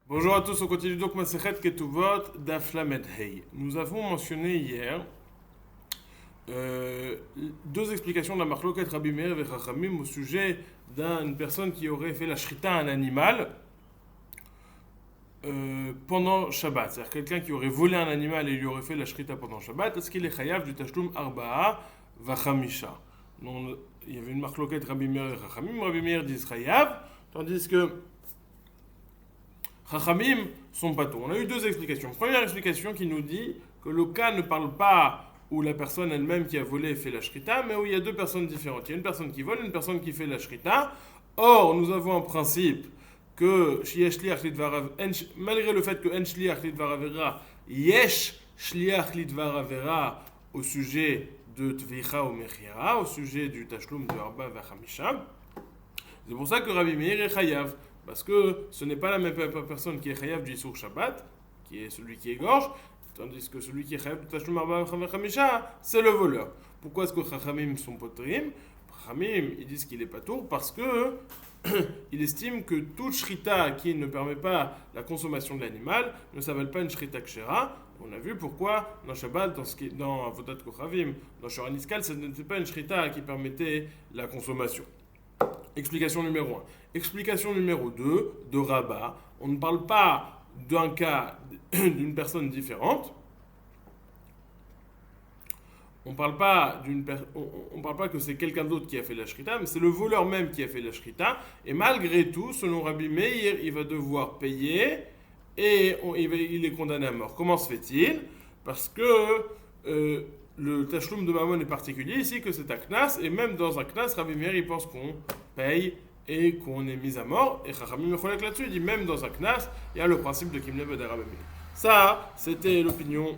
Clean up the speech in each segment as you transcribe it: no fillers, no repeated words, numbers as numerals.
Bonjour à tous, on continue donc Masechet Ketuvot Daf Lamed Hey. Nous avons mentionné hier euh, deux explications de la Marloket Rabbi Meir et Chachamim au sujet d'une personne qui aurait fait la shrita à un animal pendant Shabbat. C'est-à-dire quelqu'un qui aurait volé un animal et lui aurait fait la shrita pendant Shabbat. Est-ce qu'il est chayav du tashlum arba'a vachamisha? Donc, il y avait une Marloket Rabbi Meir et Chachamim. Rabbi Meir dit chayav, tandis que Chachamim sont bateaux. On a eu deux explications. Première explication qui nous dit que le cas ne parle pas où la personne elle-même qui a volé fait la shrita, mais où il y a deux personnes différentes. Il y a une personne qui vole, une personne qui fait la shrita. Or, nous avons un principe que malgré le fait que en shliach lidvar avera, yesh shliach lidvar avera au sujet de tvicha ou mechira, au sujet du tashlum de arba vachamisha. C'est pour ça que Rabbi Meir est chayav. Parce que ce n'est pas la même personne qui est chayav du Issour Shabbat, qui est celui qui égorge, tandis que celui qui est chayav du Tashlum Arba Chamisha, c'est le voleur. Pourquoi est-ce que Chachamim sont potrim? Chachamim, ils disent qu'il est patour parce que il estime que toute shrita qui ne permet pas la consommation de l'animal ne s'appelle pas une shrita kshera. On a vu pourquoi dans Shabbat, dans Avodat Kochavim, dans Shor Niskal, ce n'était pas une shrita qui permettait la consommation. Explication numéro 1. Explication numéro 2 de Rabat. On ne parle pas d'un cas d'une personne différente. On ne parle pas que c'est quelqu'un d'autre qui a fait la shrita, mais c'est le voleur même qui a fait la shrita. Et malgré tout, selon Rabbi Meir, il va devoir payer et il est condamné à mort. Comment se fait-il? Parce que le tashlum de Mammon est particulier ici, que c'est un knas, et même dans un knas, Rabbi Meir il pense qu'on paye et qu'on est mis à mort. Et Chachamim Mecholek là-dessus, il dit même dans un knas, il y a le principe de Kimle Beder Rabbi Meir. Ça, c'était l'opinion.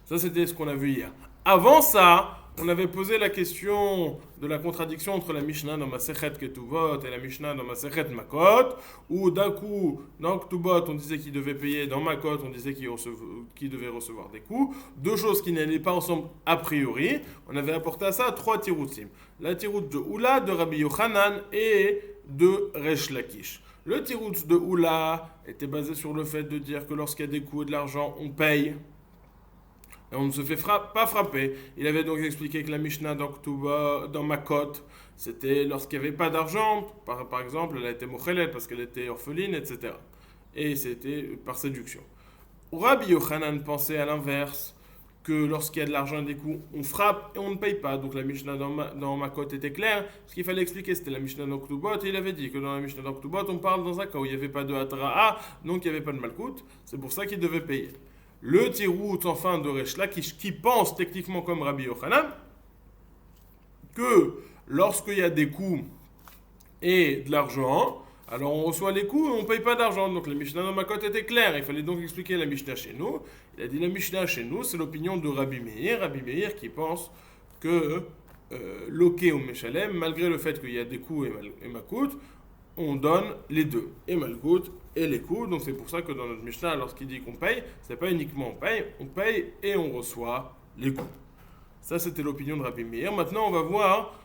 Ça, c'était ce qu'on a vu hier. Avant ça, on avait posé la question de la contradiction entre la Mishnah dans Masechet Ketuvot et la Mishnah dans Masechet Makot, où d'un coup, dans Ketuvot, on disait qu'il devait payer, dans Makot, on disait qu'il devait recevoir des coups. Deux choses qui n'allaient pas ensemble a priori. On avait apporté à ça trois tiroutim. La tirout de Oula, de Rabbi Yochanan et de Resh Lakish. Le tirout de Oula était basé sur le fait de dire que lorsqu'il y a des coups et de l'argent, on paye. Et on ne se fait pas frapper. Il avait donc expliqué que la Mishnah dans Makot, c'était lorsqu'il n'y avait pas d'argent, par exemple, elle a été mochelet parce qu'elle était orpheline, etc. Et c'était par séduction. Rabbi Yochanan pensait à l'inverse, que lorsqu'il y a de l'argent et des coups, on frappe et on ne paye pas. Donc la Mishnah dans Makot était claire. Ce qu'il fallait expliquer, c'était la Mishnah dans Ktubot. Et il avait dit que dans la Mishnah dans Ktubot, on parle dans un cas où il n'y avait pas de Hatra'a, donc il n'y avait pas de Malkout. C'est pour ça qu'il devait payer. Le tirout enfin de Resh Lakish qui pense techniquement comme Rabbi Yochanan que lorsqu'il y a des coups et de l'argent, alors on reçoit les coups et on ne paye pas d'argent. Donc la Mishnah dans Makot était claire. Il fallait donc expliquer la Mishnah chez nous. Il a dit la Mishnah chez nous, c'est l'opinion de Rabbi Meir. Rabbi Meir qui pense que Loké ou Meshalem, malgré le fait qu'il y a des coups et Makout, on donne les deux, et Malkout et les coups. Donc c'est pour ça que dans notre Mishnah, lorsqu'il dit qu'on paye, c'est pas uniquement on paye et on reçoit les coups. Ça c'était l'opinion de Rabbi Meir. Maintenant on va voir,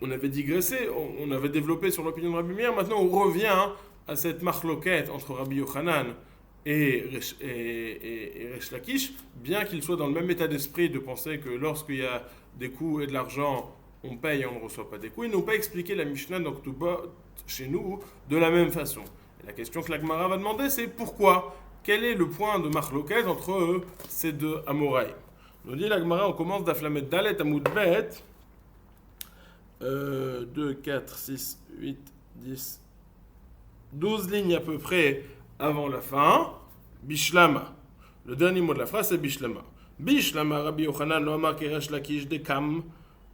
on avait digressé, on avait développé sur l'opinion de Rabbi Meir, maintenant on revient à cette marloquette entre Rabbi Yochanan et Resh Lakish, bien qu'ils soient dans le même état d'esprit de penser que lorsqu'il y a des coups et de l'argent, on paye et on ne reçoit pas des coups. Ils n'ont pas expliqué la Mishnah dans Ktubot chez nous de la même façon. Et la question que la Gemara va demander, c'est pourquoi? Quel est le point de marloquette entre ces deux Amoraïs? Nous dit la Gemara, on commence d'Aflamet Dalet Amoud Bet, 2, 4, 6, 8, 10, 12 lignes à peu près avant la fin. Bishlama. Le dernier mot de la phrase, c'est Bishlama. Bishlama, Rabbi Yochanan, lo amar keresh lakish dekam.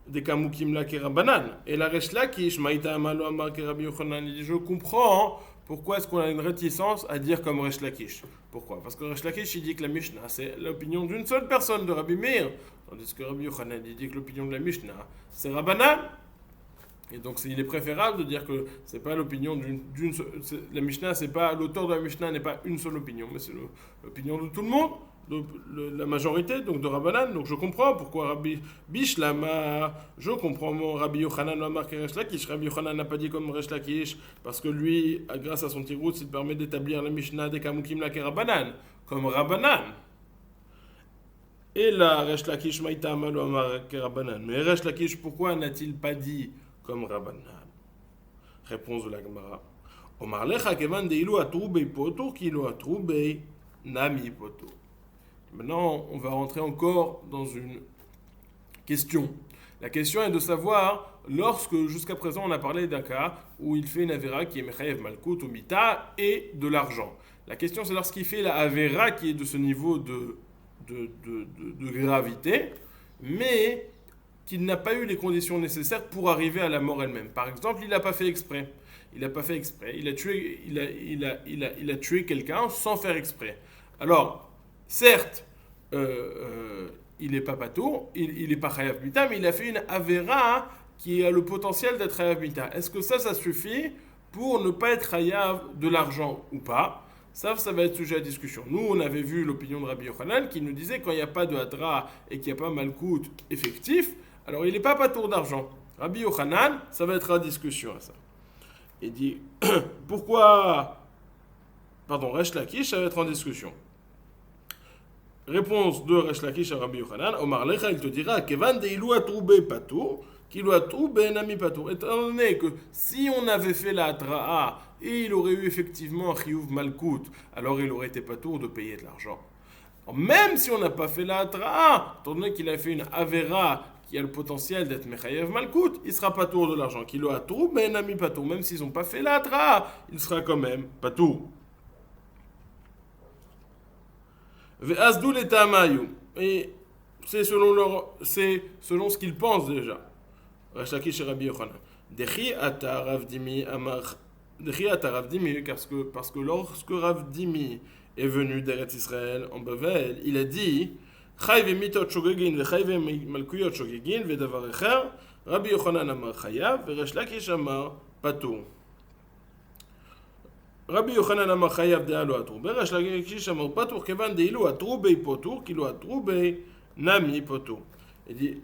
Des kamukim la kerabanan. Et la Resh Lakish, Maïta Amalo Amar Rabbi Yochanan, il dit je comprends pourquoi est-ce qu'on a une réticence à dire comme Resh Lakish. Pourquoi? Parce que Resh Lakish il dit que la Mishnah c'est l'opinion d'une seule personne, de Rabbi Meir, tandis que Rabbi Yochanan il dit que l'opinion de la Mishnah c'est Rabbanan. Et donc il est préférable de dire que c'est pas l'opinion la Mishnah, c'est pas l'auteur de la Mishnah n'est pas une seule opinion, mais c'est l'opinion de tout le monde. la majorité, donc de Rabbanan. Donc je comprends pourquoi Rabbi Bishlama, je comprends mon Rabbi Yochanan va marquer Resh Lakish. Rabbi Yochanan n'a pas dit comme Resh Lakish, parce que lui, grâce à son tirout, il permet d'établir la Mishnah des Kamukim la Rabbanan, comme Rabbanan. Et là, Resh Lakish Maïta Amalo Amar Rabbanan. Mais Resh Lakish, pourquoi n'a-t-il pas dit comme Rabbanan? Réponse de la Gemara. Omar lecha kevan deilu atroubei potur kilo atroubei nami potur. Maintenant, on va rentrer encore dans une question. La question est de savoir, lorsque jusqu'à présent on a parlé d'un cas où il fait une avéra qui est mechayev malkout ou mita et de l'argent. La question c'est lorsqu'il fait la avéra qui est de ce niveau de gravité, mais qu'il n'a pas eu les conditions nécessaires pour arriver à la mort elle-même. Par exemple, il n'a pas fait exprès. Il a tué quelqu'un sans faire exprès. Alors, certes, il n'est pas patour, il n'est pas chayav mita, mais il a fait une avéra qui a le potentiel d'être chayav mita. Est-ce que ça suffit pour ne pas être chayav de l'argent ou pas? Ça va être sujet à discussion. Nous, on avait vu l'opinion de Rabbi Yochanan qui nous disait quand il n'y a pas de hadra et qu'il n'y a pas malkout effectif, alors il n'est pas patour d'argent. Rabbi Yochanan, ça va être à discussion à ça. Il dit, pourquoi... Pardon, Resh Lakish, ça va être en discussion. Réponse de Resh Lakish à Rabbi Yochanan, Omar Lecha, il te dira, Kevan de ilu atroube patour, kilu atroube nami patour. Étant donné que si on avait fait la hadra'a et il aurait eu effectivement un chiyuv malkout, alors il aurait été patour de payer de l'argent. Alors, même si on n'a pas fait la hadra'a, étant donné qu'il a fait une avéra qui a le potentiel d'être mechayev malkout, il sera patour de l'argent. Kilu atroube nami patour. Même s'ils n'ont pas fait la hadra'a, il sera quand même patour. Ve'azdou les tamayu. Et c'est selon ce qu'ils pensent déjà. Resh Lakish et Rabbi Yochanan. Dechi ata Rav Dimi amar. Dechi ata Rav Dimi parce que lorsque Rav Dimi est venu d'Eretz Israël en Bavel, il a dit Chayve mitot shogegin ve chayve malkuyot shogegin ve davar echer. Rabbi Yochanan amar chayav ve Resh Lakish amar patur. Rabbi Yochanan amar chayav de alo atroube, Resh Lakish amar patour kevan de ilu atroube potour, kilo atroube nami potour. Il dit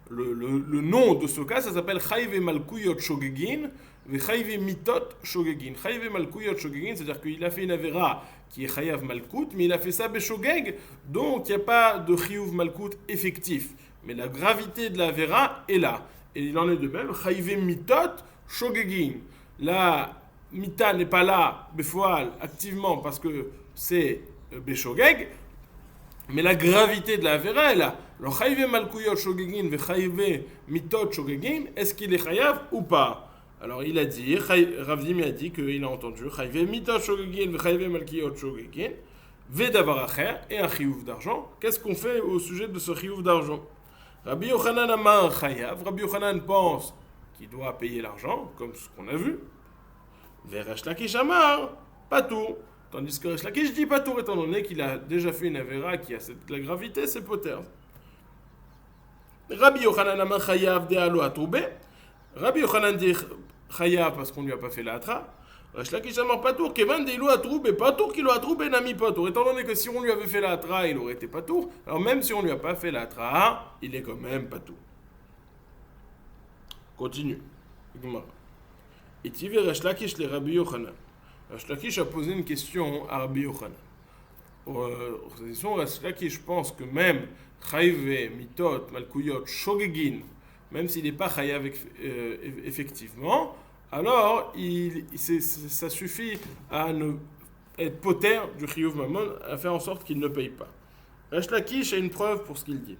le nom de ce cas, ça s'appelle chayve malkuyot shogegin ve chayve mitot shogegin. Chayve malkuyot shogegin, c'est-à-dire qu'il a fait une avéra qui est chayav malkout, mais il a fait ça beshogeg, donc il n'y a pas de chiyuv malkout effectif. Mais la gravité de l'avéra est là. Et il en est de même, chayve mitot shogegin. La mita n'est pas là, befoal, activement, parce que c'est beshogeg, mais la gravité de la vera est là. Le chayve malkuyot shogegin ve chayve mitot shogegin, est-ce qu'il est chayav ou pas? Alors il a dit, Rav Dimi a dit qu'il a entendu chayve mitot shogegin ve chayve malkuyot shogegin ve davar acher et un chiyuv d'argent. Qu'est-ce qu'on fait au sujet de ce chiyuv d'argent? Rabbi Yochanan amar chayav. Rabbi Yochanan pense qu'il doit payer l'argent, comme ce qu'on a vu. Ve Resh Lakish amar patour. Tandis que Resh Lakish dit patour, étant donné qu'il a déjà fait une avéra qui a la gravité, c'est poter. Rabbi Yochanan amar chayav de alo atroube. Rabbi Yochanan dit chayav parce qu'on ne lui a pas fait la hatra. Resh Lakish amar patour, kevan de ilo atroube, patour kilo atroube nami patour. Étant donné que si on lui avait fait la hatra, il aurait été patour. Alors même si on ne lui a pas fait la hatra, il est quand même patour. Continue. Et tu veux Resh Lakish les Rabbi Yochanan. Resh Lakish a posé une question à Rabbi Yochanan. Resh Lakish pense que même chayve mitot malkuyot shogegin, même s'il n'est pas chayav effectivement, alors ça suffit à être poter du chiyuv mamon, à faire en sorte qu'il ne paye pas. Resh Lakish a une preuve pour ce qu'il dit.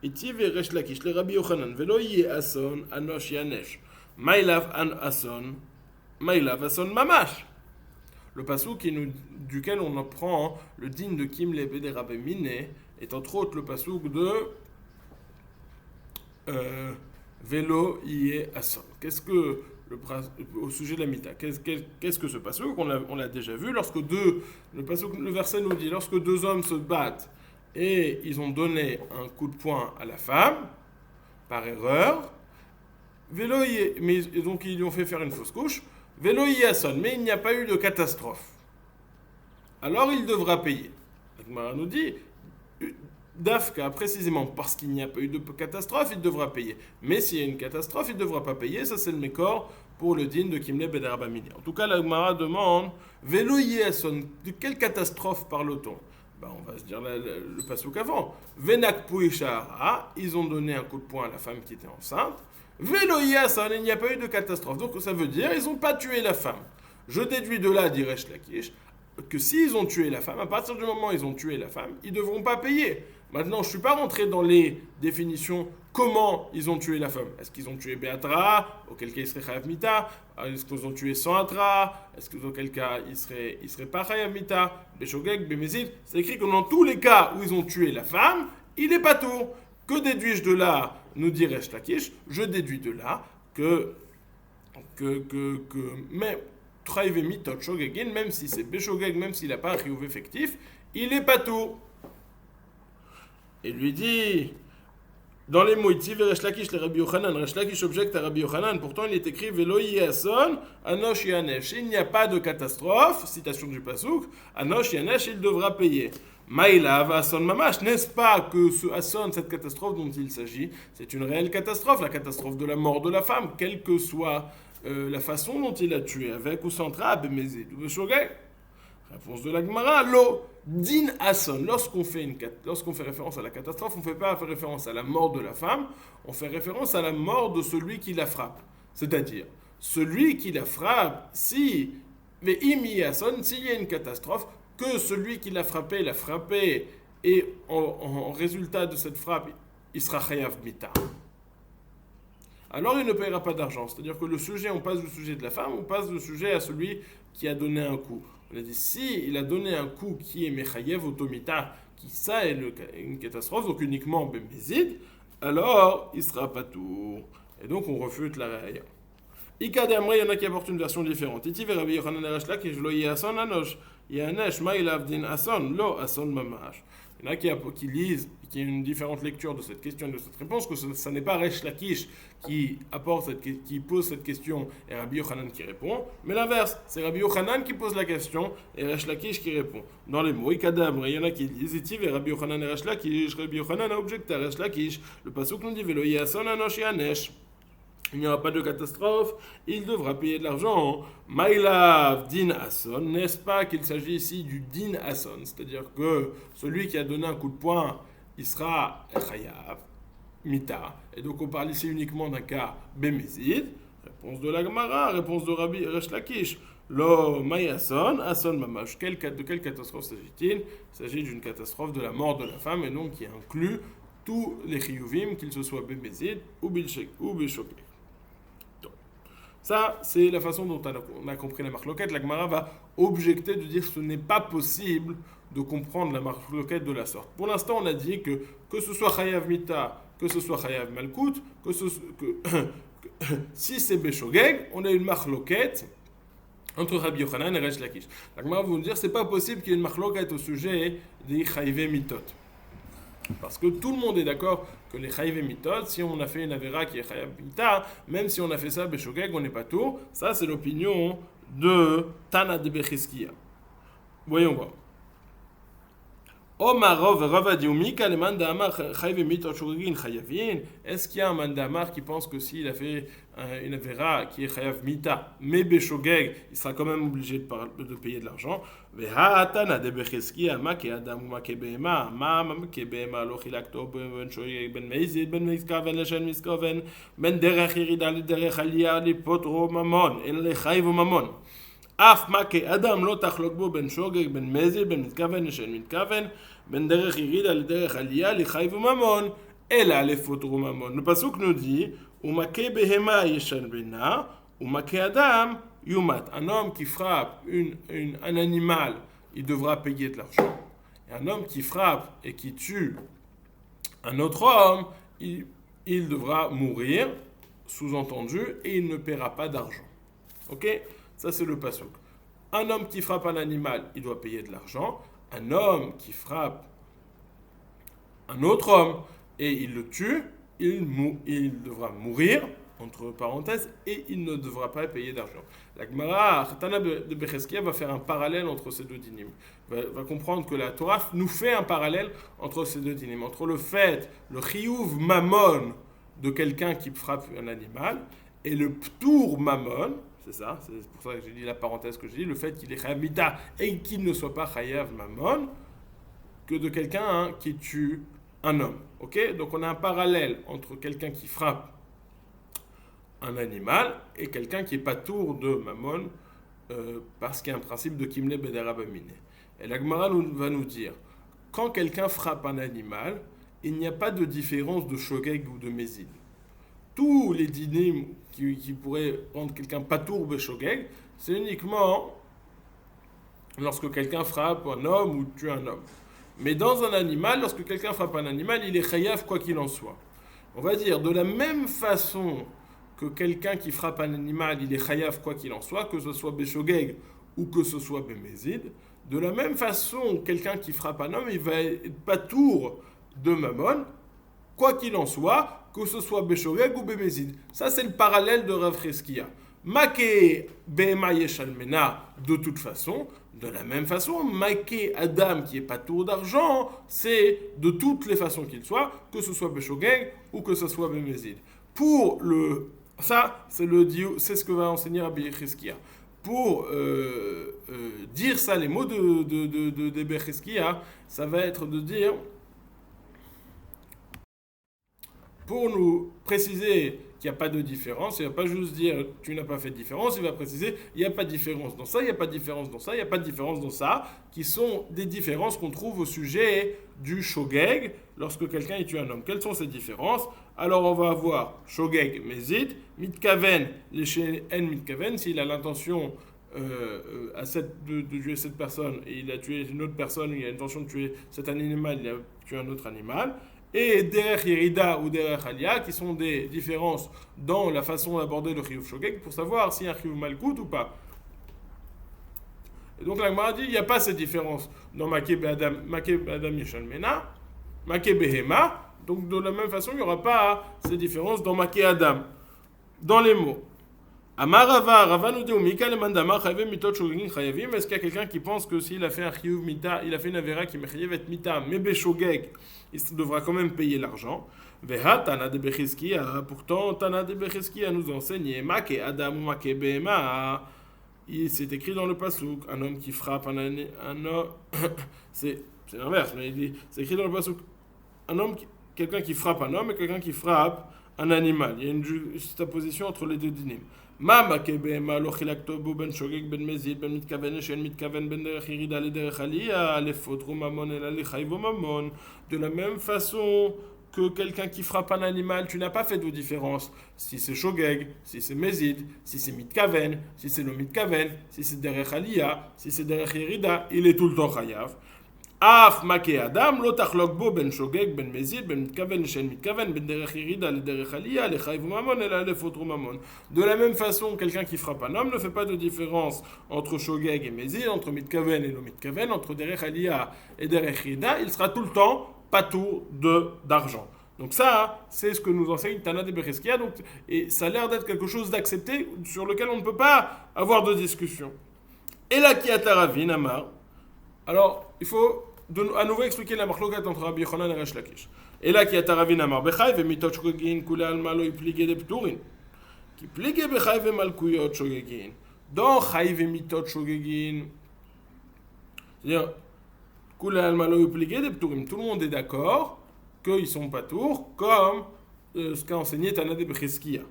Et tu veux Resh Lakish les Rabbi Yochanan velo yeh ason anosh yanesh. Maïlav an ason, Maïlav ason mamash. Le passouk duquel on apprend le digne de Kim Lebe des Rabbi Miné est entre autres le passouk de Velo Yé Ason. Qu'est-ce que au sujet de la mita, qu'est-ce que ce passouk? On l'a déjà vu. Le verset nous dit lorsque deux hommes se battent et ils ont donné un coup de poing à la femme par erreur. Mais donc ils lui ont fait faire une fausse couche. Vélo Yasson, mais il n'y a pas eu de catastrophe. alors il devra payer. La Gemara nous dit, Dafka, précisément parce qu'il n'y a pas eu de catastrophe, il devra payer. Mais s'il y a une catastrophe, il ne devra pas payer. Ça, c'est le mécor pour le din de Kimle Ben Arbamini. En tout cas, la Gemara demande, Velo Yeson, de quelle catastrophe parle-t-on? On va se dire le pasouk avant. Venak Pouishara, ils ont donné un coup de poing à la femme qui était enceinte. Velo Yeson, il n'y a pas eu de catastrophe. Donc ça veut dire, ils n'ont pas tué la femme. Je déduis de là, dit Resh Lakish, que s'ils ont tué la femme, à partir du moment où ils ont tué la femme, ils ne devront pas payer. Maintenant, je ne suis pas rentré dans les définitions comment ils ont tué la femme. Est-ce qu'ils ont tué Beatra? Auquel cas il serait Chayav Mita? Est-ce qu'ils ont tué sans Atra? Est-ce qu'auquel cas il serait pas Chayav Mita? Beshogeg, Bemezid. C'est écrit que dans tous les cas où ils ont tué la femme, il est pas tout. Que déduis-je de là? Nous dit Resh Lakish. Je déduis de là que mais Traïve Mitot Shogegin, même si c'est Beshogeg, même s'il n'a pas un chiyuv effectif, il est pas tout. Et lui dit, dans les moïtis, Resh Lakish le Rabbi Yochanan, Resh Lakish objecte à Rabbi Yochanan, pourtant il est écrit Velo Yason, Anosh Yanesh. Il n'y a pas de catastrophe, citation du Pasouk, Anosh Yanesh, il devra payer. Maïlav, Asson Mamash, n'est-ce pas que ce Asson, cette catastrophe dont il s'agit, c'est une réelle catastrophe, la catastrophe de la mort de la femme, quelle que soit la façon dont il a tué, avec ou sans trab, Mezid ou Beshogeg. Réponse de la Gemara, lo din Asson. Lorsqu'on fait référence à la catastrophe, on ne fait pas référence à la mort de la femme, on fait référence à la mort de celui qui la frappe. C'est-à-dire, celui qui la frappe, si, mais imi Asson, s'il y a une catastrophe, que celui qui l'a frappé, et en résultat de cette frappe, il sera chayav mita. Alors il ne paiera pas d'argent. C'est-à-dire que le sujet, on passe du sujet de la femme, on passe du sujet à celui qui a donné un coup. On a dit, si il a donné un coup qui est mechayev automita, qui ça est une catastrophe, donc uniquement bemezid, alors il sera pas tout. Et donc on refute la raya. Ikadamre, il y en a qui apportent une version différente. Iti Rabbi Yochanan Resh Lakish lo yason anosh yanesh ma'ilav din ason lo ason mamash. Il y en a qui lisent, qui ont une différente lecture de cette question et de cette réponse, que ça n'est pas Resh Lakish qui pose cette question et Rabbi Yochanan qui répond, mais l'inverse, c'est Rabbi Yochanan qui pose la question et Resh Lakish qui répond. Dans les mots, Ikadamre, il y en a qui lisent, Iti Rabbi Yochanan Resh Lakish, Rabbi Yochanan a objecté à Resh Lakish, le pasuk nous dit Velo yason anosh yanesh. Il n'y aura pas de catastrophe, il devra payer de l'argent. Maïlav din Asson, n'est-ce pas qu'il s'agit ici du din Asson, c'est-à-dire que celui qui a donné un coup de poing, il sera chayav, mita. Et donc on parle ici uniquement d'un cas bemezid. Réponse de la Gemara, réponse de Rabbi Resh Lakish. Lo maïasson, Asson mamash. De quelle catastrophe s'agit-il? Il s'agit d'une catastrophe de la mort de la femme et donc qui inclut tous les chiyuvim, qu'ils se soient bemezid ou beshogeg. Ça, c'est la façon dont on a compris la marloquette. La Gemara va objecter de dire que ce n'est pas possible de comprendre la marloquette de la sorte. Pour l'instant, on a dit que ce soit Chayav Mita, que ce soit Chayav Malkout, si c'est Beshogeg, on a une marloquette entre Rabbi Yochanan et Resh Lakish. La Gemara va nous dire que ce n'est pas possible qu'il y ait une marloquette au sujet des Chayiv Mitot. Parce que tout le monde est d'accord que les chayiv mitot, si on a fait une avera qui est chayav mita, même si on a fait ça beshogeg, on n'est pas tout. Ça, c'est l'opinion de Tana de Bechizkiya. Voyons voir. Est-ce qu'il y a un mandamar qui pense que s'il a fait une avera qui est chayav mita, mais beshogeg, il sera quand même obligé de payer de l'argent? והתנא דבחזקיה, מה כאדם ומה כבהמה, מה כבהמה לא חילקתו בין שוגג, בין מזיד, בין מסכוון לשן מסכוון, בין דרך ירידה לדרך עלייה לפוטרו ממון, אלא לחייב וממון. אף מה כאדם לא תחלוק בו בין שוגג, בין מזיד, בין מסכוון לשן מסכוון, בין דרך ירידה לדרך עלייה לחייב וממון, אלא לפוטרו ממון. Le pasuk nous dit, ומה כבהמה ישן בינה, ומה כאדם Yumat, un homme qui frappe un animal, il devra payer de l'argent. Et un homme qui frappe et qui tue un autre homme, il devra mourir, sous-entendu, et il ne paiera pas d'argent. Ok? Ça c'est le pasuk. Un homme qui frappe un animal, il doit payer de l'argent. Un homme qui frappe un autre homme et il le tue, il devra mourir, entre parenthèses, et il ne devra pas payer d'argent. La Gemara, Tana de Becheskia, va faire un parallèle entre ces deux dynimes. Va comprendre que la Torah nous fait un parallèle entre ces deux dynimes, entre le fait, le chiyuv mamon de quelqu'un qui frappe un animal, et le ptour mamon, c'est ça, c'est pour ça que j'ai dit la parenthèse que j'ai dit, le fait qu'il est chayav mita et qu'il ne soit pas chayav mamon, que de quelqu'un qui tue un homme. Ok? Donc on a un parallèle entre quelqu'un qui frappe un animal et quelqu'un qui est patour de mammon parce qu'il y a un principe de kimne bederabamine. Et la Gemara va nous dire, quand quelqu'un frappe un animal, il n'y a pas de différence de shogeg ou de mézid. Tous les dynim qui pourraient rendre quelqu'un patour be shogeg, c'est uniquement lorsque quelqu'un frappe un homme ou tue un homme. Mais dans un animal, lorsque quelqu'un frappe un animal, il est chayav quoi qu'il en soit. On va dire, de la même façon que quelqu'un qui frappe un animal, il est chayav quoi qu'il en soit, que ce soit beshogeg ou que ce soit bémézid. De la même façon, quelqu'un qui frappe un homme, il va être patour de mammon, quoi qu'il en soit, que ce soit beshogeg ou bémézid. Ça, c'est le parallèle de Rav Cheskia. Make behema yeshalmena, de toute façon. De la même façon, Maké Adam, qui est pas tour d'argent, c'est de toutes les façons qu'il soit, que ce soit Beshogeg ou que ce soit Bémézid. Pour le. Ça, c'est ce que va enseigner Rabbi Cheskia. Pour dire ça, les mots de Becheskia, ça va être de dire. Pour nous préciser qu'il n'y a pas de différence, il ne va pas juste dire tu n'as pas fait de différence, il va préciser il n'y a pas de différence dans ça, il n'y a pas de différence dans ça, il n'y a pas de différence dans ça, qui sont des différences qu'on trouve au sujet du shogeg lorsque quelqu'un tue un homme. Quelles sont ces différences? Alors on va avoir shogeg mezid, mitkaven, léché en mitkaven, s'il a l'intention de tuer cette personne et il a tué une autre personne, il a l'intention de tuer cet animal, il a tué un autre animal. Et derech yerida ou derech alia, qui sont des différences dans la façon d'aborder le chiyuv shogeg pour savoir s'il y a un chiyuv malkout ou pas. Et donc la Gemara dit il n'y a pas cette différence dans Maké Be'adam Yeshalmena, Maké Behema. Donc de la même façon, il n'y aura pas ces différences dans Maké Adam, dans les mots. Amar Rava nous dit Mika le mandama chayve mitot shogegin chayavim. Est-ce qu'il y a quelqu'un qui pense que s'il a fait un chiyuv mita, il a fait une avera qui mechayev et mita, mais beshogeg, il devra quand même payer l'argent. Veha Tana de Becheskia, pourtant Tana de Becheskia nous enseigne Make Adam ou Make Behema. C'est écrit dans le pasouk, un homme qui frappe un homme, c'est l'inverse, mais il dit, c'est écrit dans le pasouk, quelqu'un qui frappe un homme et quelqu'un qui frappe un animal. Il y a une juxtaposition entre les deux dynimes. Ma Make Behema lo chilakto bo ben shogeg ben mezid ben mitkaven shen mitkaven ben derech yirida le derech aliyah le fotru mamon el ale chayvo mamon. De la même façon que quelqu'un qui frappe un animal, tu n'as pas fait de différence. Si c'est shogeg, si c'est mezid, si c'est mitkaven, si c'est le mitkaven, si c'est derech aliyah, si c'est derech yirida, il est tout le temps chayav. Af Maké Adam, lo tachlok bo ben shogeg, ben mezid, ben mitkaven, shen mitkaven, ben derech yirida, le derech aliyah, le chayvu mamon, el ale fotru mamon. De la même façon, quelqu'un qui frappe un homme ne fait pas de différence entre shogeg et mezid, entre mitkaven et le mitkaven, entre derech aliyah et derech yirida, il sera tout le temps patour d'argent. Donc ça, c'est ce que nous enseigne Tana de Becheskia, et ça a l'air d'être quelque chose d'accepté, sur lequel on ne peut pas avoir de discussion. Et là, qui a Taravin, Amar. Alors, il faut à nouveau expliquer la marloquette entre Rabbi Yochanan et Resh Lakish. Et là, qui a Taravin, Amar. Bechai ve mitot shogegin, kule alma lo yiplige de pturin. Ki plige bechai ve malkuyot shogegin. Dans chai ve mitot shogegin, c'est-à-dire, kule alma lo yiplige de pturin. Tout le monde est d'accord qu'ils sont pas tours, comme ce qu'a enseigné Tana de Becheskia.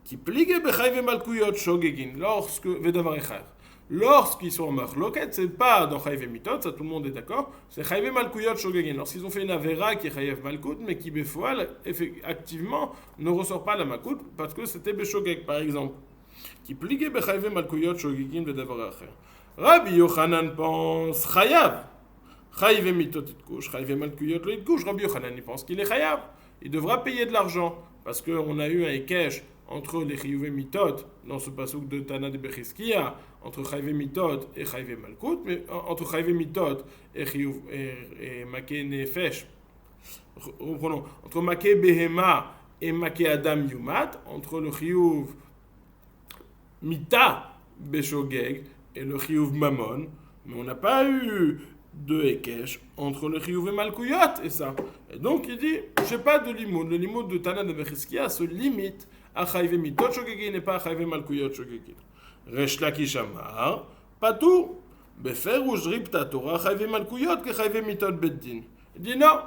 Qui plige bechai ve malkuyot shogegin. Lorsqu'ils sont en marloquette, c'est pas dans Chayve Mitot, ça tout le monde est d'accord, c'est Chayve Malkouyot Shogegin. Lorsqu'ils ont fait une avera qui est Chayev Malkout, mais qui Befoal, activement, ne ressort pas la Malkout, parce que c'était Beshogeg, par exemple. Qui pligue Bechayve Malkouyot Shogegin Bedavar Acher. Rabbi Yochanan pense Chayav. Chayve Mitot Itkouch, Chayve Malkouyot Lo Itkouch. Rabbi Yochanan, il pense qu'il est Chayav. Il devra payer de l'argent, parce qu'on a eu un Ekesh entre les Chayve Mitot, dans ce passouk de Tana de Becheskia, entre Chayve Mitot et Chayve Malkout, mais entre Chayve Mitot et Maké Nefesh, reprenons, entre Maké Behema et make adam yumat, entre le chiyuv mita beshogeg et le chiyuv mamon, mais on n'a pas eu de Ekesh entre le chiyuv et malkouyot et ça. Et donc il dit, je n'ai pas de limoud. Le limoud de Tana de Bechizkia se limite à chayve mitot shogegin et pas à chayve malkouyot shogegin. Resh Lakish amar, patou, beferush ripta Torah chayve malkouyot que chayve mitot beddin. Il dit non.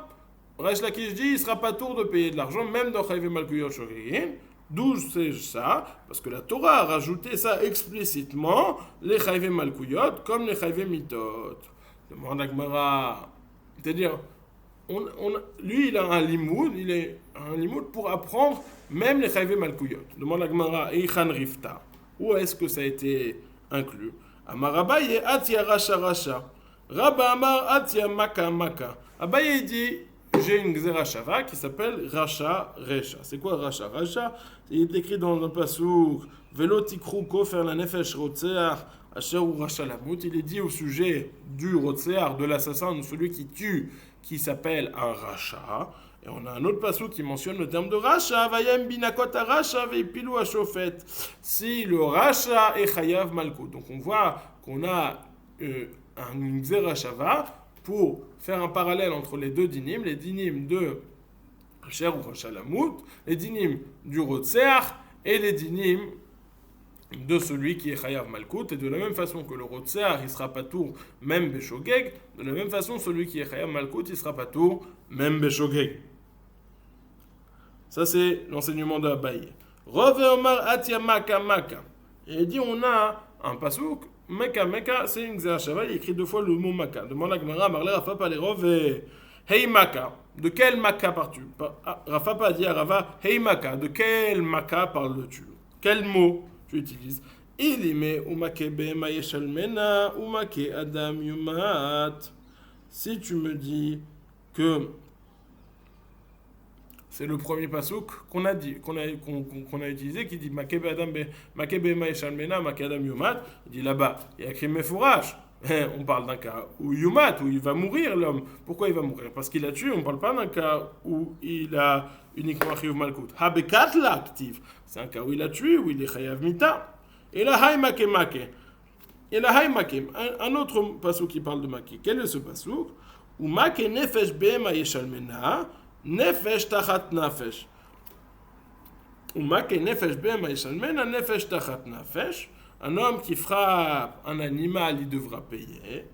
Resh Lakish dit, il ne sera pas tour de payer de l'argent même dans chayve malkouyot shogegin. D'où c'est ça? Parce que la Torah a rajouté ça explicitement, les chayve malkouyot comme les chayve mitot. Demande à Gemara. C'est-à-dire, lui, il a un limoud, pour apprendre même les chayve malkouyot. Demande à Gemara, Eichan Rifta. Où est-ce que ça a été inclus? Amar Abaye, Atia Racha Racha. Rabba Amar, Atia Maka Maka. Abaye dit, j'ai une Gzera Shava qui s'appelle Racha Recha. C'est quoi Racha Racha? Il est écrit dans un pasouk, Velo Tikrou Kofer la Nefesh Rotseach. Il est dit au sujet du Rotsear, de l'assassin, de celui qui tue, qui s'appelle un Racha. Et on a un autre passage qui mentionne le terme de Racha. Vayem binakot Racha veipilou ashofet. Si le Racha est chayav malko. Donc on voit qu'on a un Gzera Shava pour faire un parallèle entre les deux dinim, les dinim de Racher ou Racha Lamout, les dinim du Rotsear et les dinim de celui qui est Chayav Malkout, et de la même façon que le Rotsear, il sera pas tour même Beshogeg, de la même façon celui qui est Chayav Malkout, il sera pas tour même Beshogeg. Ça c'est l'enseignement de Abaye. Rove Omar Atia Maka Maka. Et il dit on a un pasouk, Meka Meka, c'est une Gzera Shava, il écrit deux fois le mot Maka. Demande à Gemara, Marle Rafa pas les Rove, Hey Maka. De quel Maka parles-tu? Rafa pas dit à Rava, Hey Maka, de quel Maka parles-tu? Quel mot tu utilises? Ilime umakebe mayeshalmena umake adam yumat. Si tu me dis que c'est le premier pasouk qu'on a dit, qu'on a utilisé, qui dit makebe adam makebe mayeshalmena make adam yumat, il dit là-bas, il y a écrit mefourach. On parle d'un cas où yumat, où il va mourir l'homme. Pourquoi il va mourir? Parce qu'il a tué. On ne parle pas d'un cas où il a uniquement chiyuv malkout. Habekat l'actif. C'est un cas où il a tué, où il est chayav mita. Et la hay make make. Et la hay make. Un autre pasouk qui parle de make. Quel est ce pasouk? Ou make nefesh be'ema yeshalmena, nefesh tachat nafesh. Ou make nefesh be'ema yeshalmena, nefesh tachat nafesh. Un homme qui frappe un animal, il devra payer.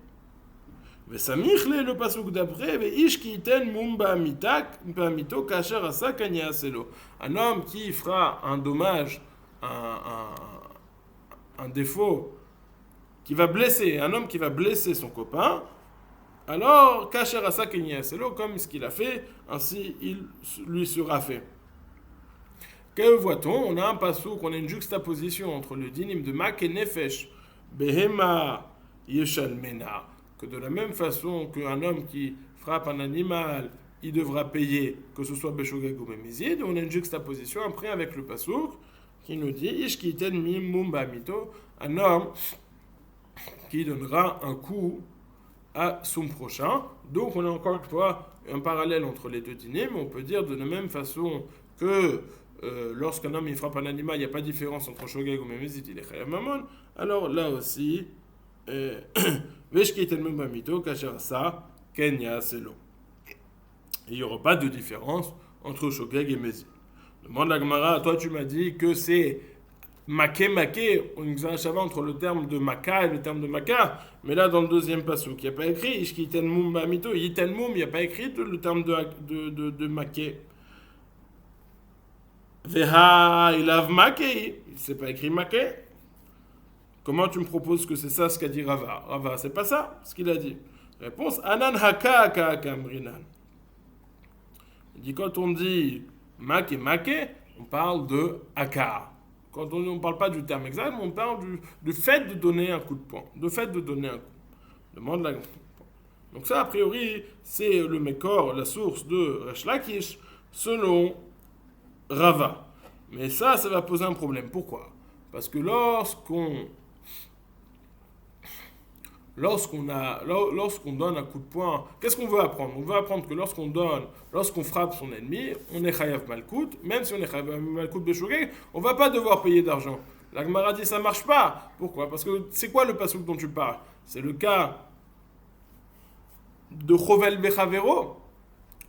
Vesamichle, le pasouk d'après, veish ki iten mumba mito kasher asa kanya selo. Un homme qui fera un dommage, un défaut, qui va blesser, un homme qui va blesser son copain, alors kasher asa kanya selo, comme ce qu'il a fait, ainsi il lui sera fait. Que voit-on? On a un pasouk, on a une juxtaposition entre le dinim de Mak et Nefesh, Behema Yeshalmena, que de la même façon qu'un homme qui frappe un animal, il devra payer, que ce soit Beshogeg ou Memizid. On a une juxtaposition après avec le pasouk qui nous dit Ishkiten Mimumba Mito, un homme qui donnera un coup à son prochain. Donc on a encore une fois un parallèle entre les deux dinim. On peut dire de la même façon que lorsqu'un homme il frappe un animal, il n'y a pas de différence entre Shogeg ou Memezit, il est Chayav Mamon. Alors là aussi, Veshkiten Mumamito, Kasherasa, Kenya, Selo. Il n'y aura pas de différence entre Shogeg et Mezit. Demande la Gemara, toi tu m'as dit que c'est Make, on nous a un chava entre le terme de Maka et le terme de Maka, mais là dans le deuxième passouk, il n'y a pas écrit Ishkiten Mumamito, Yiten Mum, il n'y a pas écrit le terme de Make. Veha ilav makei, c'est pas écrit makei. Comment tu me proposes que c'est ça ce qu'a dit Rava? Rava, c'est pas ça ce qu'il a dit. Réponse anan haka kamrinan. Il dit quand on dit make, on parle de haka. Quand on ne parle pas du terme exact, on parle du fait de donner un coup de poing, de fait de donner un coup. Demande la. Donc ça a priori c'est le Mekor, la source de Resh Lakish selon Rava. Mais ça va poser un problème. Pourquoi? Parce que lorsqu'on lorsqu'on donne un coup de poing, qu'est-ce qu'on veut apprendre? On veut apprendre que lorsqu'on frappe son ennemi, on est chayav malkout, même si on est chayav malkout beshogeg, on va pas devoir payer d'argent. La Gemara dit ça marche pas. Pourquoi? Parce que c'est quoi le pasuk dont tu parles? C'est le cas de chovel bechavero.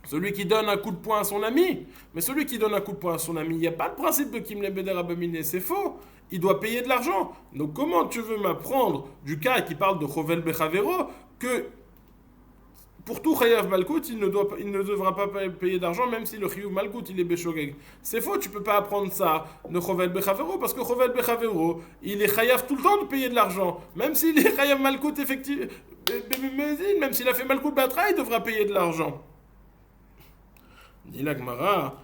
Celui qui donne un coup de poing à son ami. Mais celui qui donne un coup de poing à son ami, il n'y a pas de principe de Kim Lebeder Abaminé, c'est faux. Il doit payer de l'argent. Donc comment tu veux m'apprendre du cas qui parle de Chovel Bechavero que pour tout Chayav Malkout, il ne devra pas payer d'argent même si le Chiyuv Malkout il est Beshogeg. C'est faux, tu ne peux pas apprendre ça de Chovel Bechavero parce que Chovel Bechavero, il est Chayav tout le temps de payer de l'argent. Même s'il est Chayav Malkout effectivement, même s'il a fait Malkout Batra, il devra payer de l'argent. Dit la Gemara,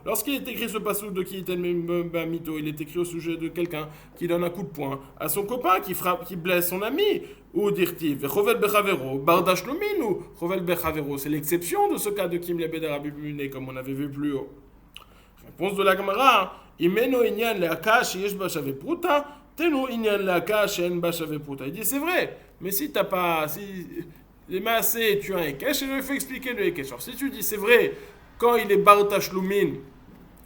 lorsqu'il est écrit ce passage de qui mito, il est écrit au sujet de quelqu'un qui donne un coup de poing à son copain, qui blesse son ami, ou dirtiv, c'est l'exception de ce cas de Kim Lebeder Abibune, comme on avait vu plus haut. Réponse de la Gemara, imeno inyan leakash yesh bashave pruta, tenu inyan leakash en bashave pruta. Il dit c'est vrai, mais si t'as pas, les maasés, tu as un Hekesh, et je vais faire expliquer le Hekesh. Alors, si tu dis, c'est vrai, quand il est Bartash Lumin,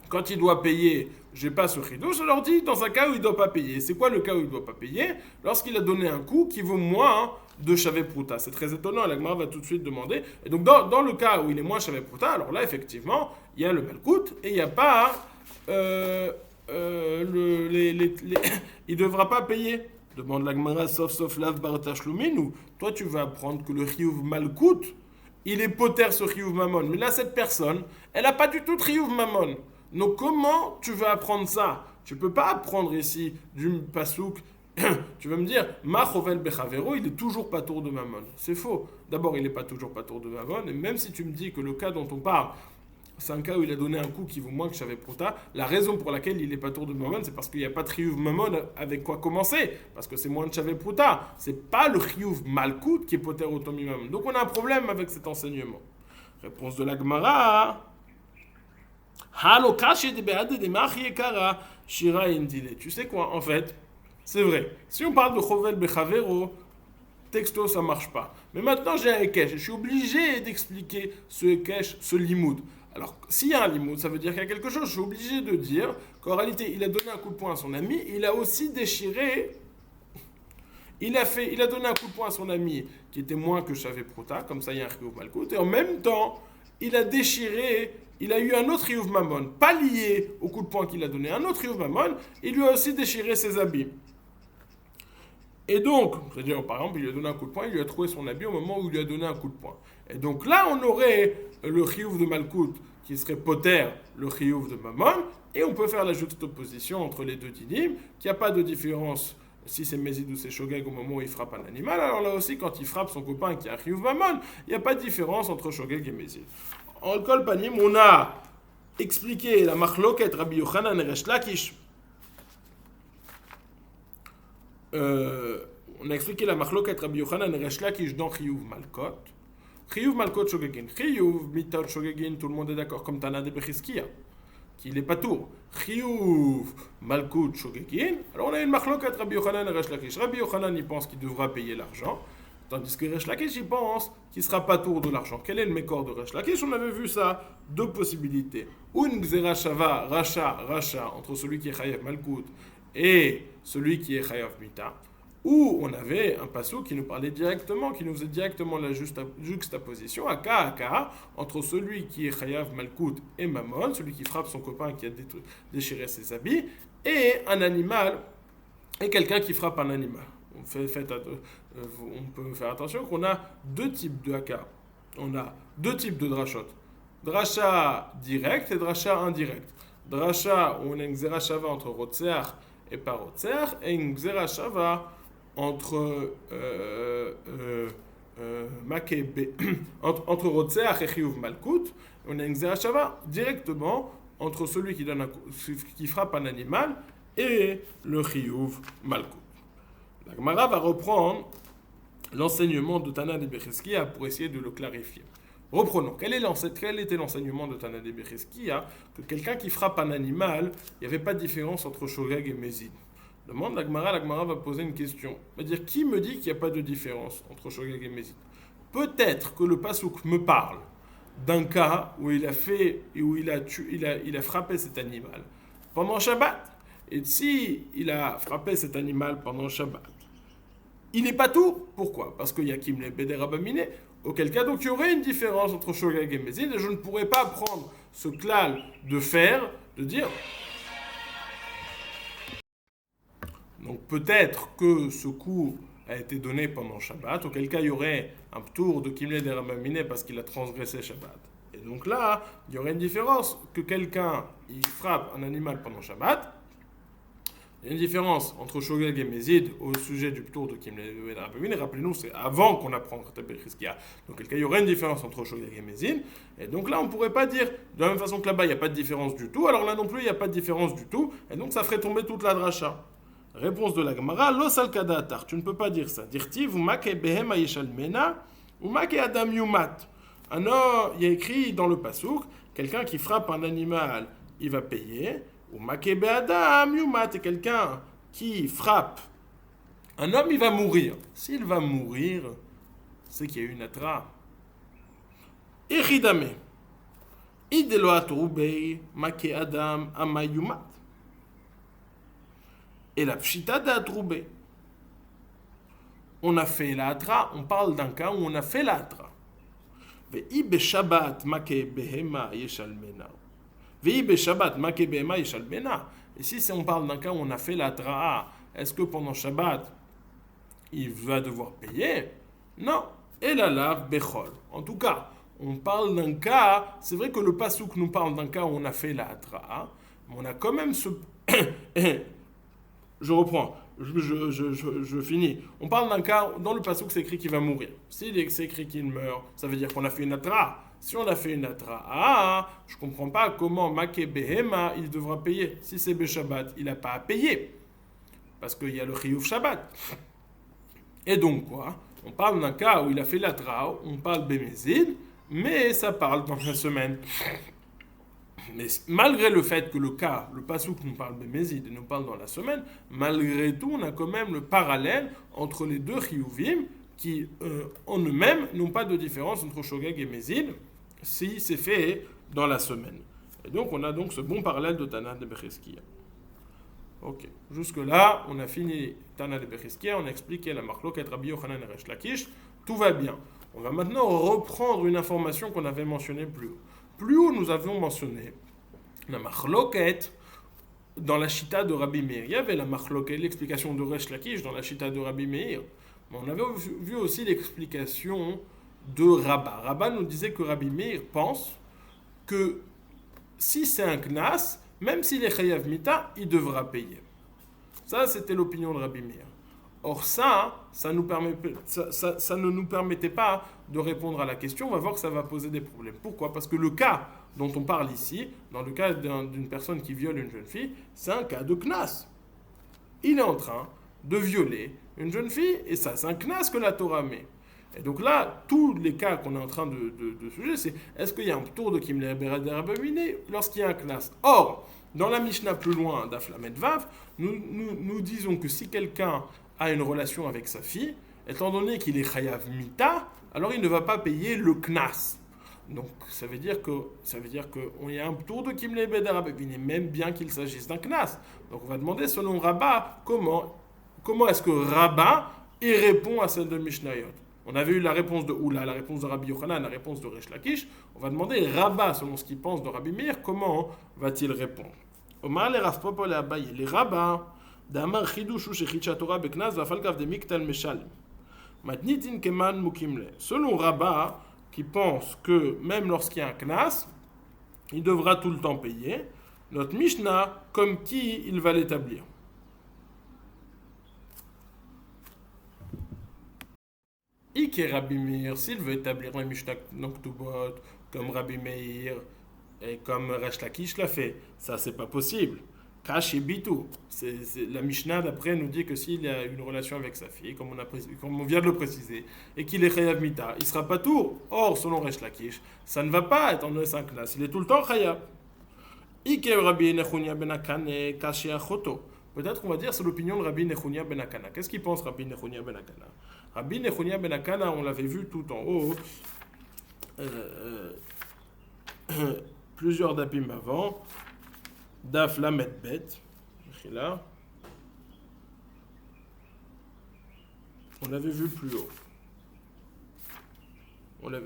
quand il doit payer, j'ai pas ce rideau, je leur dis, dans un cas où il ne doit pas payer. C'est quoi le cas où il ne doit pas payer? Lorsqu'il a donné un coup qui vaut moins de Shavé Pruta. C'est très étonnant, la Gemara va tout de suite demander. Et donc, dans le cas où il est moins Shavé Pruta, alors là, effectivement, il y a le Malkout, et il n'y a pas. Il ne devra pas payer. Demande la Gemara, sauf lav baratash lumin, ou toi tu vas apprendre que le chiyuv malkout, il est poter ce chiyuv mamon. Mais là, cette personne, elle n'a pas du tout de chiyuv mamon. Donc comment tu vas apprendre ça? Tu ne peux pas apprendre ici du pasouk. Tu vas me dire, ma chovel bechavero, il est toujours pas tour de mamon. C'est faux. D'abord, il n'est pas toujours pas tour de mamon, et même si tu me dis que le cas dont on parle, c'est un cas où il a donné un coup qui vaut moins que Shavé Pruta. La raison pour laquelle il n'est pas tour de Mammon, c'est parce qu'il n'y a pas de Chiyuv Mammon avec quoi commencer. Parce que c'est moins de Shavé Pruta. C'est pas le Chiyuv Malkout qui est poter Otomi Mammon. Donc on a un problème avec cet enseignement. Réponse de la Gemara. Tu sais quoi, en fait, c'est vrai. Si on parle de Chovel Bechavero, texto ça marche pas. Mais maintenant j'ai un Hekesh. Je suis obligé d'expliquer ce Hekesh, ce limoud. Alors, s'il y a un limoud, ça veut dire qu'il y a quelque chose. Je suis obligé de dire qu'en réalité, il a donné un coup de poing à son ami, il a aussi déchiré. Il a donné un coup de poing à son ami qui était moins que Shavé Pruta, comme ça il y a un Chiyuv Malkout, et en même temps, il a déchiré, il a eu un autre Chiyuv Mammon, pas lié au coup de poing qu'il a donné, un autre Chiyuv Mammon, il lui a aussi déchiré ses habits. Et donc, c'est-à-dire, par exemple, il lui a donné un coup de poing, il lui a trouvé son habit au moment où il lui a donné un coup de poing. Et donc là, on aurait le chiyuv de Malkout qui serait poter le chiyuv de Mammon, et on peut faire la juste opposition entre les deux dinim, qu'il n'y a pas de différence si c'est Mézid ou c'est Shogeg au moment où il frappe un animal. Alors là aussi, quand il frappe son copain qui a un chiyuv Mammon, il n'y a pas de différence entre Shogeg et Mézid. En Kol Panim, on a expliqué la machloket Rabbi Yochanan et Resh Lakish. On a expliqué la machloket Rabbi Yochanan et Resh Lakish dans Chiyuv Malkot. Chiyuv Malkot Shogegin. Chiyuv Mitot Shogegin, tout le monde est d'accord, comme Tana de Bechizkiya, qu'il n'est pas tour. Chiyuv Malkut Shogegin. Alors on a une machloket Rabbi Yochanan et Resh Lakish. Rabbi Yochanan, il pense qu'il devra payer l'argent, tandis que Resh Lakish, il pense qu'il ne sera pas tour de l'argent. Quel est le mécor de Resh Lakish? On avait vu ça, deux possibilités. Une Gzera Shava, Racha, entre celui qui est Chayav Malkut et celui qui est Chayav Mita, où on avait un passage qui nous parlait directement, qui nous faisait directement la juxtaposition, aka, entre celui qui est Chayav Malkout et Mammon, celui qui frappe son copain qui a déchiré ses habits, et un animal, et quelqu'un qui frappe un animal. On peut faire attention qu'on a deux types de aka. On a deux types de drachot. Dracha direct et dracha indirect. Dracha, où on a une Gzera Shava entre Rotseach et pas Rotseach, et une Gzera Shava entre entre Rotseach et Chiyuv Malkout. On a une Gzera Shava directement entre celui qui frappe un animal et le Chiyuv Malkout. La Gemara va reprendre l'enseignement de Tana de Bechizkiya pour essayer de le clarifier. Reprenons. Quel était l'enseignement de Tana de Bechizkiya? Que quelqu'un qui frappe un animal, il n'y avait pas de différence entre Shogeg et Mézid. Demande la Gemara va poser une question. Elle va dire, qui me dit qu'il n'y a pas de différence entre Shogeg et Mézid? Peut-être que le Passouk me parle d'un cas où il a fait, où il a frappé cet animal pendant Shabbat. Et si il a frappé cet animal pendant Shabbat, il n'est pas tout. Pourquoi? Parce qu'il y a Kim le Beder Abamine. Auquel cas, donc, il y aurait une différence entre Shogeg et Mézid, et je ne pourrais pas prendre ce klal de fer, de dire. Donc, peut-être que ce coup a été donné pendant Shabbat, auquel cas, il y aurait un tour de Kim le Beder Abamine parce qu'il a transgressé Shabbat. Et donc là, il y aurait une différence que quelqu'un, il frappe un animal pendant Shabbat. Il y a une différence entre Shogeg et Mézid au sujet du tour de Kim le Rabbi. Rappelez-nous, c'est avant qu'on apprend Khatab el-Khizkiya. Donc, il y aurait une différence entre Shogeg et Mézid. Et donc là, on ne pourrait pas dire, de la même façon que là-bas, il n'y a pas de différence du tout. Alors là non plus, il n'y a pas de différence du tout. Et donc, ça ferait tomber toute la dracha. Réponse de la Gemara, Lo salkada atar. Tu ne peux pas dire ça. Dire-t-il, vous make behema yeshalmena, ou make adam yumat. Il y a écrit dans le Passouk, quelqu'un qui frappe un animal, il va payer. Ou makebe adam yumat, et quelqu'un qui frappe un homme, il va mourir. S'il va mourir, c'est qu'il y a eu une atra. Echidame. Idelo atrubei make adam ama yumat. Et la pshita d'atroubei. On a fait la atra, on parle d'un cas où on a fait la atra. Ve'i beshabbat make behema yeshalmena. Et si on parle d'un cas où on a fait la tra'a, est-ce que pendant Shabbat, il va devoir payer? Non. Et la lave bechol. En tout cas, on parle d'un cas, c'est vrai que le Passouk nous parle d'un cas où on a fait la tra'a, mais on a quand même ce... Je reprends, je finis. On parle d'un cas, dans le Passouk, c'est écrit qu'il va mourir. Si c'est écrit qu'il meurt, ça veut dire qu'on a fait une tra'a. Si on a fait une atra, je ne comprends pas comment Make Behema, il devra payer. Si c'est Beshabbat, il n'a pas à payer. Parce qu'il y a le Chiyuv Shabbat. Et donc quoi? On parle d'un cas où il a fait l'atra, on parle Bémézid, mais ça parle dans la semaine. Mais malgré le fait que le cas, le Passouk nous parle Bémézid et nous parle dans la semaine, malgré tout, on a quand même le parallèle entre les deux Chiyuvim qui, en eux-mêmes, n'ont pas de différence entre Shogeg et Mézid, si c'est fait dans la semaine. Et donc, on a donc ce bon parallèle de Tana de Becheskia. Ok. Jusque-là, on a fini Tana de Becheskia, on a expliqué la marloquet Rabbi Yochanan et Resh Lakish. Tout va bien. On va maintenant reprendre une information qu'on avait mentionnée plus haut. Plus haut, nous avions mentionné la marloquet dans la Shita de Rabbi Meir. Il y avait la marloquet, l'explication de Resh Lakish dans la Shita de Rabbi Meir. Mais on avait vu aussi l'explication de Rabba. Rabba nous disait que Rabbi Meir pense que si c'est un knas, même s'il est chayav mita, il devra payer. Ça, c'était l'opinion de Rabbi Meir. Or ça ne nous permettait pas de répondre à la question. On va voir que ça va poser des problèmes. Pourquoi? Parce que le cas dont on parle ici, dans le cas d'une personne qui viole une jeune fille, c'est un cas de knas. Il est en train de violer une jeune fille, et ça, c'est un knas que la Torah met. Et donc là, tous les cas qu'on est en train de sujet, c'est est-ce qu'il y a un tour de Kim le Beder Abamine lorsqu'il y a un knas? Or, dans la Mishnah plus loin d'Aflamet Vav, nous disons que si quelqu'un a une relation avec sa fille, étant donné qu'il est chayav mita, alors il ne va pas payer le knas. Donc ça veut dire qu'on y a un tour de Kim le Beder Abamine, même bien qu'il s'agisse d'un knas. Donc on va demander selon Rabba comment est-ce que Rabba il répond à celle de Mishnayot. On avait eu la réponse de Oula, la réponse de Rabbi Yochanan, la réponse de Resh Lakish. On va demander Rabba, selon ce qu'il pense de Rabbi Meir, comment va-t-il répondre? Omar le Rav Papa le Abaye, les Rabba, d'Amar Chidushu shechitcha Torah beknaz vafalkav de miktal meshal. Matnitin keman mukimle. Selon Rabba, qui pense que même lorsqu'il y a un knas, il devra tout le temps payer, notre Mishnah, comme qui il va l'établir? Ike Rabbi Meir, s'il veut établir la Mishnah Noktubot comme Rabbi Meir et comme Resh Lakish l'a fait, ça c'est pas possible. Kash et Bitou, la Mishnah d'après nous dit que s'il a une relation avec sa fille, comme on vient de le préciser, et qu'il est Chayav Mita, il sera pas tour. Or, selon Resh Lakish, ça ne va pas être en 5 classes, il est tout le temps Chayav. Ike Rabbi Nechunia ben Akane Kash et Achoto. Peut-être qu'on va dire c'est l'opinion de Rabbi Nechunia ben Akana. Qu'est-ce qu'il pense Rabbi Nechunia ben Akana? Rabbi Nechunia ben Akana, on l'avait vu tout en haut, plusieurs dapim avant, Daf Lamed Bet, là. On l'avait vu plus haut.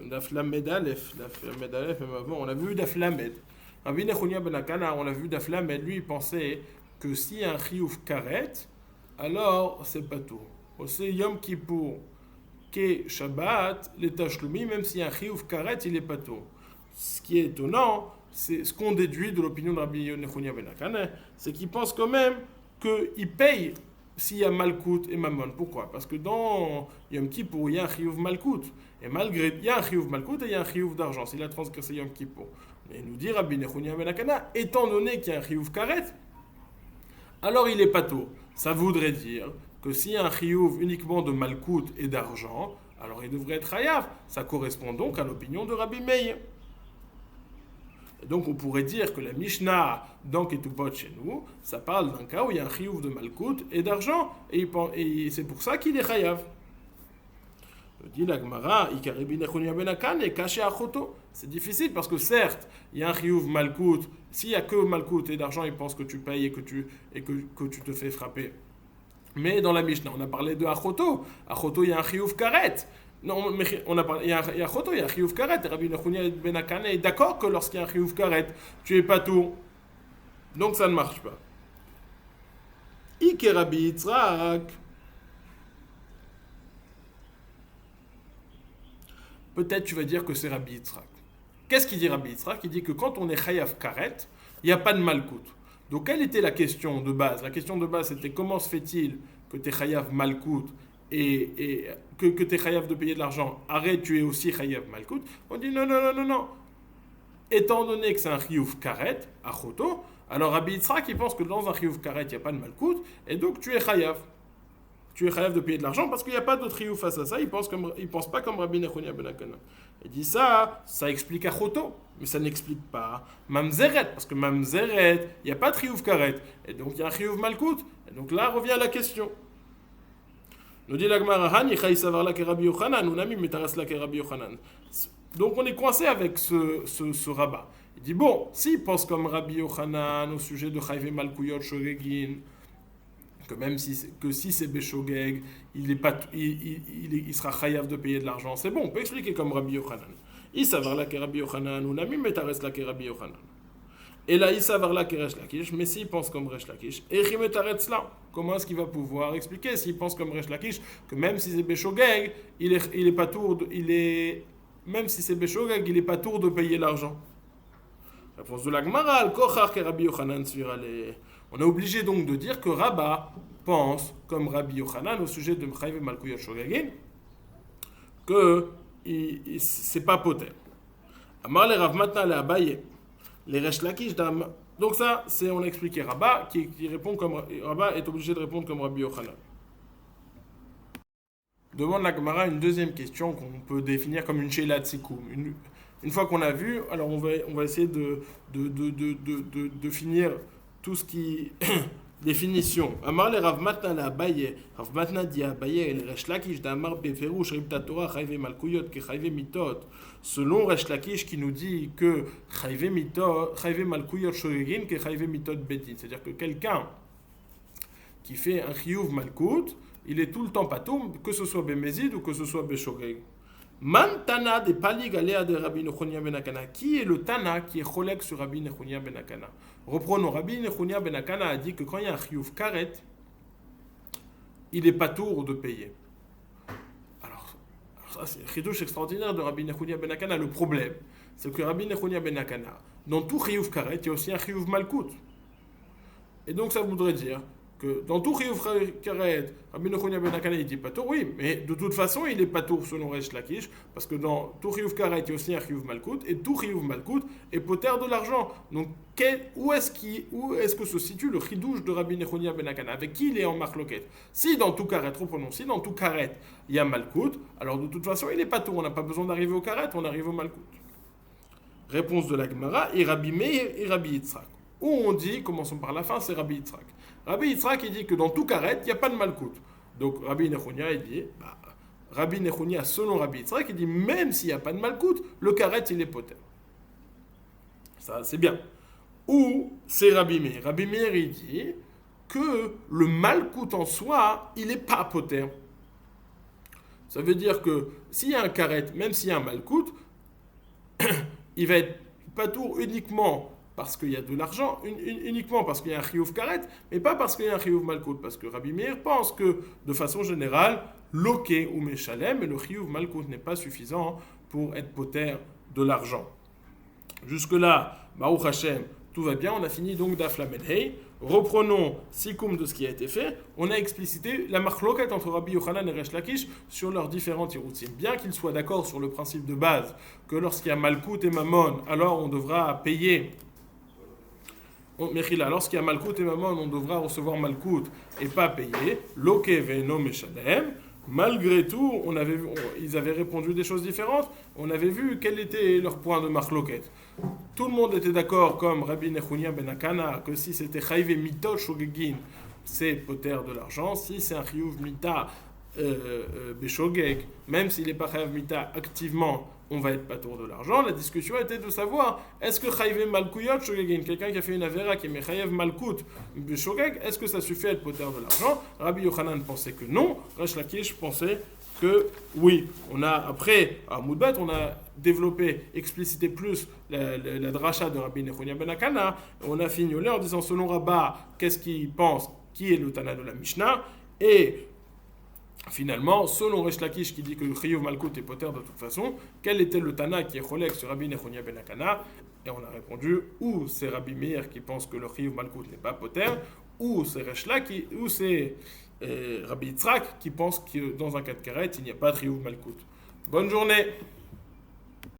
Daf Lamed Aleph, même avant, on l'a vu Daf Lamed. Rabbi Nechunia ben Akana, on l'a vu Daf Lamed, lui il pensait que s'il y a un chiyuv karet, alors c'est pas tout. Aussi Yom Kippour, Ke Shabbat, les tashlumi, même s'il y a un chiyuv karet, il est pas tout. Ce qui est étonnant, c'est ce qu'on déduit de l'opinion de Rabbi Nechunia ben Akana, c'est qu'il pense quand même qu'il paye s'il y a malkout et mammon. Pourquoi? Parce que dans Yom Kippour, il y a un chiyuv malkout. Et malgré, il y a un chiyuv malkout et il y a un chiyuv d'argent. S'il a transgressé Yom Kippour. Et nous dit Rabbi Nechunia ben Akana, étant donné qu'il y a un chiyuv karet, alors il est pato. Ça voudrait dire que s'il y a un chiyuv uniquement de malkout et d'argent, alors il devrait être chayav. Ça correspond donc à l'opinion de Rabbi Meir. Et donc on pourrait dire que la Mishnah dans Ketubot chez nous, ça parle d'un cas où il y a un chiyuv de malkout et d'argent, et c'est pour ça qu'il est chayav. Dit la Gemara, Rabbi Nechunia ben Akana est caché à Choto. C'est difficile parce que certes, il y a un chiyuv malkout. S'il n'y a que malkout et d'argent, il pense que tu payes et que tu te fais frapper. Mais dans la Mishnah, on a parlé de Achoto. Achoto, il y a un chiyuv karet. Non, mais on a parlé, il y a Achoto, il y a un chiyuv karet. Rabbi Nechunia ben Akana est d'accord que lorsqu'il y a un chiyuv karet, tu es pas tout. Donc ça ne marche pas. Ike Rabbi Yitzhak. Peut-être tu vas dire que c'est Rabbi Yitzhak. Qu'est-ce qu'il dit Rabbi Yitzhak? Il dit que quand on est chayav karet, il n'y a pas de malkout. Donc quelle était la question de base? La question de base c'était comment se fait-il que tu es chayav malkout et que tu es chayav de payer de l'argent, arrête, tu es aussi chayav malkout. On dit non. Étant donné que c'est un chiyuv karet, à choto, alors Rabbi Yitzhak il pense que dans un chiyuv karet il n'y a pas de malkout et donc tu es chayav. Tu es chayav de payer de l'argent parce qu'il n'y a pas d'autre chiyuv face à ça. Il pense pas comme Rabbi Nechunia ben Akana. Il dit ça explique Achoto, mais ça n'explique pas Mamzeret, parce que Mamzeret, il n'y a pas de chiyuv karet, et donc il y a un chiyuv malkout. Et donc là revient la question. Nous dit la Gemara, Hani chay savar la ke Rabbi Yochanan, ou nami metaras la ke Rabbi Yochanan. Donc on est coincé avec ce rabbin. Il dit bon, s'il pense comme Rabbi Yochanan au sujet de chayve malkouyot shogegin, que même si c'est Beshogeg, il sera chayav de payer de l'argent, c'est bon, on peut expliquer comme Rabbi Yochanan. Isavar la ke Rabbi Yochanan, ou nami metares la ke Rabbi Yochanan. Et là, Isavar la ke Resh Lakish, mais s'il pense comme Resh Lakish, Echi metaretz la, comment est-ce qu'il va pouvoir expliquer s'il pense comme Resh Lakish, que même si c'est Beshogeg, il est pas tour même si c'est Beshogeg, il est pas tour de payer l'argent. Réponse de la Gemara, al-kochar ke Rabbi Yochanan suira les... On est obligé donc de dire que Rabba pense, comme Rabbi Yochanan, au sujet de Chayve Malkouyot Shogegin, que c'est pas poter. Amar le Rav Matna le Abaye, les Resh Lakish d'Am. Donc ça, on a expliqué Rabba qui répond comme Rabba est obligé de répondre comme Rabbi Yochanan. Demande la Gemara une deuxième question qu'on peut définir comme une Sheila Tzikoum. Une fois qu'on a vu, alors on va essayer de finir tout ce qui définition. Amar le Rav Matna la Abaye. Rav Matna dit à Abaye le Resh Lakish d'Amar beferush ribta Torah chayve malkouyot ke chayve mitot. Selon Resh Lakish qui nous dit que chayve malkouyot shogegin ke chayve mitot bedin. C'est-à-dire que quelqu'un qui fait un chiyuv malkout, il est tout le temps patoum, que ce soit bemezid ou que ce soit beshogeg. Man Tana de Pali Galea de Rabbi Nechunia ben Akana. Qui est le Tana qui est cholek sur Rabbi Nechunia ben Akana? Reprenons, Rabbi Nechunia ben Akana a dit que quand il y a un chiyuv karet, il est pas tour de payer. Alors ça c'est un chidouche extraordinaire de Rabbi Nechunia ben Akana. Le problème, c'est que Rabbi Nechunia ben Akana, dans tout chiyuv karet, il y a aussi un chiyuv malkout. Et donc ça voudrait dire que dans tout chiyuv karet, Rabbi Nechunia ben Akana il dit pas tour, oui, mais de toute façon il est pas tour selon Resh Lakish, parce que dans tout chiyuv karet il y a aussi un chiyuv malkout, et tout chiyuv malkout est poter de l'argent. Donc où est-ce que se situe le chidouche de Rabbi Nechunia ben Akana? Avec qui il est en marloquette? Si dans tout karet, reprenons, si dans tout karet il y a malkout, alors de toute façon il est pas tour, on n'a pas besoin d'arriver au karet, on arrive au malkout. Réponse de la Gemara, et Rabbi Meir et Rabbi Yitzhak. Où on dit, commençons par la fin, c'est Rabbi Yitzhak. Rabbi Yitzhak, il dit que dans tout karet, il n'y a pas de malkout. Donc Rabbi Nechunia, il dit, Rabbi Nechunia, selon Rabbi Yitzhak, il dit, même s'il n'y a pas de malkout, le karet, il est poter. Ça, c'est bien. Ou c'est Rabbi Meir. Rabbi Meir, il dit que le malkout en soi, il n'est pas poter. Ça veut dire que s'il y a un karet, même s'il y a un malkout, il va être patour uniquement parce qu'il y a de l'argent, uniquement parce qu'il y a un chiyuv karet, mais pas parce qu'il y a un chiyuv malkout. Parce que Rabbi Meir pense que, de façon générale, loké ou meshalem, mais le chiyuv malkout n'est pas suffisant pour être poter de l'argent. Jusque-là, Baruch Hashem, tout va bien. On a fini donc Daf Lamed Hey. Reprenons Sikoum de ce qui a été fait. On a explicité la machloket entre Rabbi Yochanan et Resh Lakish sur leurs différents tiroutzim. Bien qu'ils soient d'accord sur le principe de base que lorsqu'il y a Malkout et Mammon, alors on devra payer. Mechila, lorsqu'il y a Malkout et Mammon, on devra recevoir Malkout et pas payer. Loke ve'eno meshalem. Malgré tout, ils avaient répondu des choses différentes. On avait vu quel était leur point de machloket. Tout le monde était d'accord, comme Rabbi Nechunia ben Akana, que si c'était chayve mitot shogegin, c'est poter de l'argent. Si c'est un chiyuv mita beshogeg, même s'il n'est pas chayav mita activement, on va être patour de l'argent. La discussion était de savoir, est-ce que chayve malkouyot shogegin, quelqu'un qui a fait une avera qui est chayav malkout beshogeg, est-ce que ça suffit à être poter de l'argent? Rabbi Yochanan pensait que non. Resh Lakish pensait que oui. Après, à Moudbet, on a développé, explicité plus la dracha de Rabbi Nechunia ben Akana. On a fignolé en disant, selon Rabba, qu'est-ce qu'il pense, qui est le Tana de la Mishnah, et finalement, selon Resh Lakish qui dit que le chiyuv malkout est poter de toute façon, quel était le Tana qui est cholek sur Rabbi Nechunia ben Akana? Et on a répondu, ou c'est Rabbi Meir qui pense que le chiyuv malkout n'est pas poter, ou c'est Resh Lakish, ou c'est Rabbi Yitzhak qui pense que dans un cas de karet, il n'y a pas de chiyuv malkout. Bonne journée!